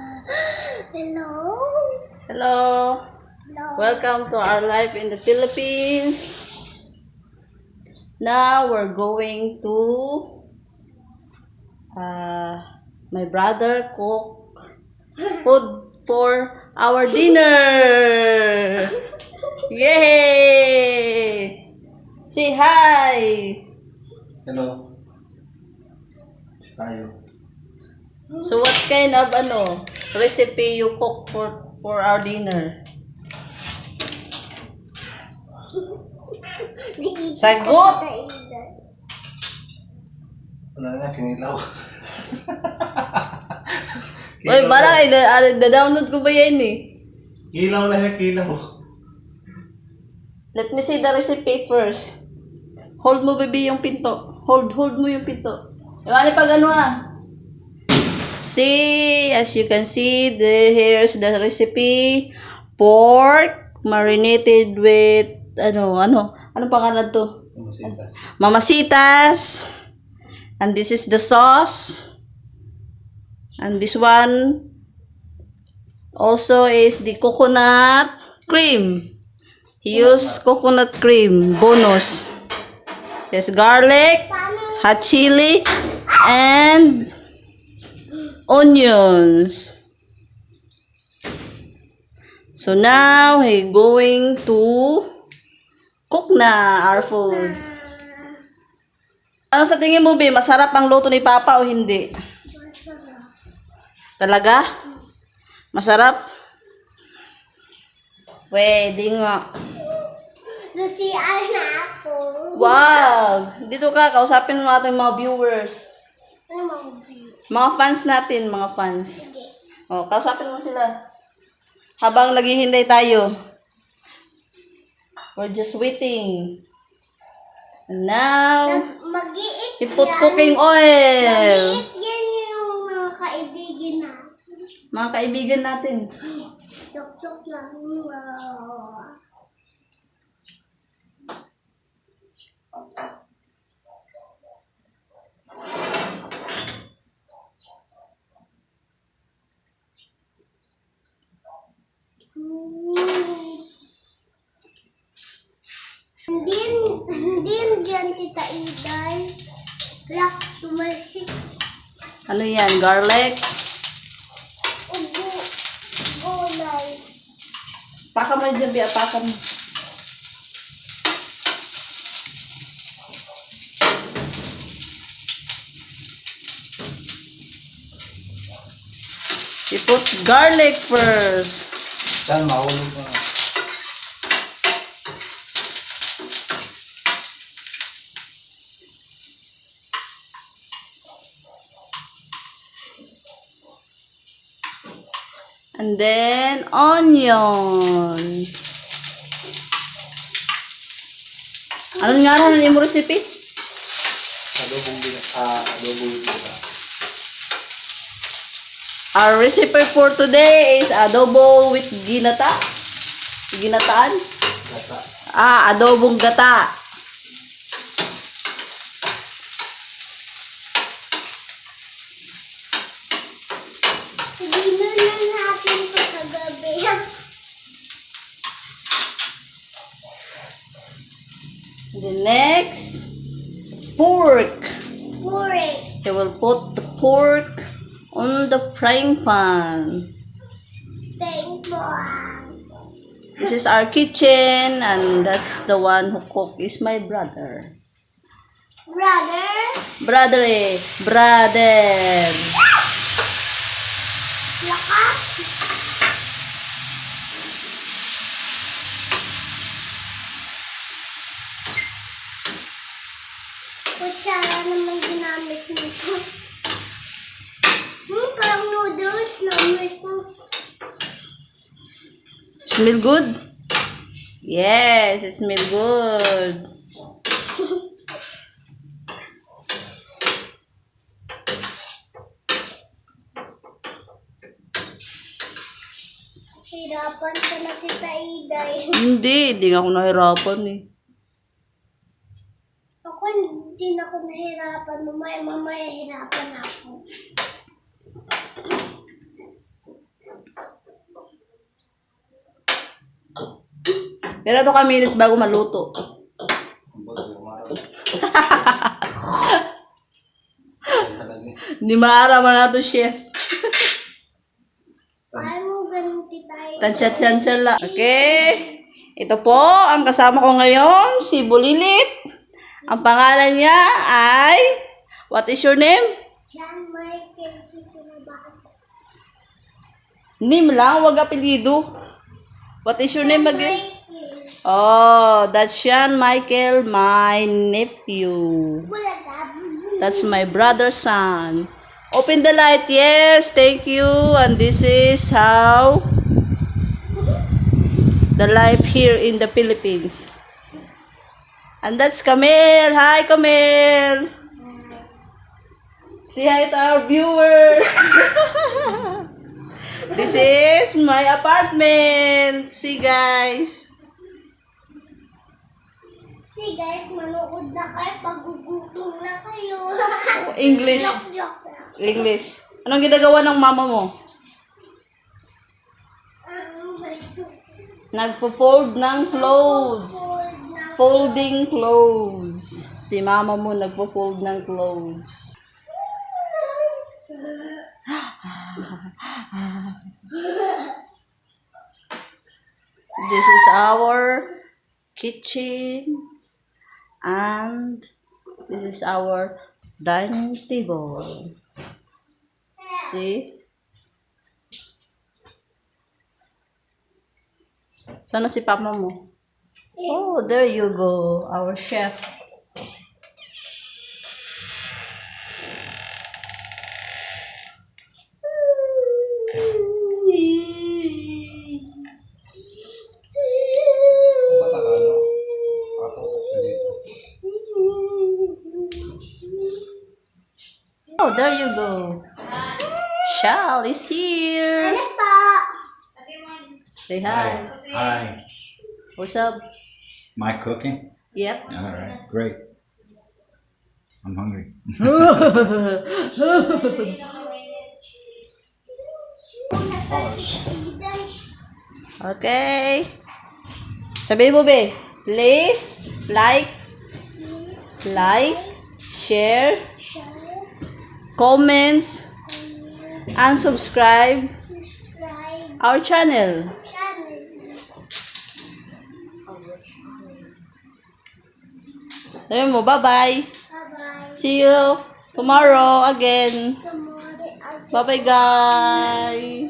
Hello. Hello. Hello. Welcome to our life in the Philippines. Now we're going to my brother cook food for our dinner. Yay! Say hi. Hello. Miss tayo. So what kind of recipe you cook for our dinner? Sagot! Wala na, kinilaw. Uy, parang da-download ko ba yan eh? Kilaw na yan, kilaw. Let me see the recipe first. Hold mo, baby, yung pinto. Hold mo yung pinto. Yung pag See, as you can see, here's the recipe. Pork marinated with, ano pangalan to? Mamasitas. And this is the sauce. And this one also is the coconut cream. He used coconut cream, bonus. There's garlic, hot chili, and onions. So now he going to cook na our food. Ano sa tingin mo, Bi? Masarap ang luto ni Papa o hindi? Talaga? Masarap? Pwede nga. The CR na ako. Wow! Dito ka, kausapin mo ating mga viewers. Ano mga view? Mga fans natin, mga fans. Sige. O, kausapin mo sila. Habang naghihintay tayo. We're just waiting. And now, Mag-iit he put yan. cooking oil. Mag-iit yan yung mga kaibigan na. Mga kaibigan natin. Tok-tok lang. Hindi dyan kita Iday. Black tumalsik. Ano yan? Garlic? Ubo. Gulay. Paka mo dyan, Bia. Paka mo. You put garlic first. Saan mahulog na? And then, onions. Anong nga rin yung recipe? Adobong ginata. Our recipe for today is adobo with ginata. Ginataan? Gata. Adobong gata. Hindi na natin ito kagabi. The next, pork. Pork. He will put the pork on the frying pan. Thank you. This is our kitchen, and that's the one who cook is my brother. Brother. Brother. Lakas. Kutsara naman ginamit nito. Parang noodles na ko. Smell good? Yes, it smells good. Hirapan ka na kita, Iday. Hindi nga ako nahirapan eh. Ako hindi na ako nahirapan. Mamaya hirapan ako. Pero 2 ka minutes bago maluto. Hindi maaraman na to, chef. Paano mo ganun tita Iday? Tansya-tansya lang. Okay. Ito po, ang kasama ko ngayon, si Bulilit. Ang pangalan niya ay, what is your name? John Michael Sikinabahan. Name lang, wag apelido. What is your name again? Michael. Oh, that's Sean Michael, my nephew. Wala ka. That's my brother's son. Open the light. Yes, thank you. And this is how the life here in the Philippines. And that's Camille. Hi, Camille. Say hi to our viewers. This is my apartment. See, guys. See guys, manood na kayo pag gugutom na kayo. English. Yok-yok na. English. Anong ginagawa ng mama mo? Ano ba ito? Nagpo-fold ng clothes. Fold na. Folding clothes. Si mama mo nagpo-fold ng clothes. This is our kitchen. And this is our dining table. See? Sana si papa mo? Oh, there you go. Our chef. Oh, there you go. Shal is here. Ano po? Say hi. Hi. What's up? My cooking? Yep. All right. Great. I'm hungry. Iday. Okay. Sabi mo, be. Please like, share, Share. comments, and subscribe Subscribe. our channel. Channel. Sabi mo, bye-bye. Bye-bye. See you tomorrow again. Tomorrow again. Bye-bye, guys.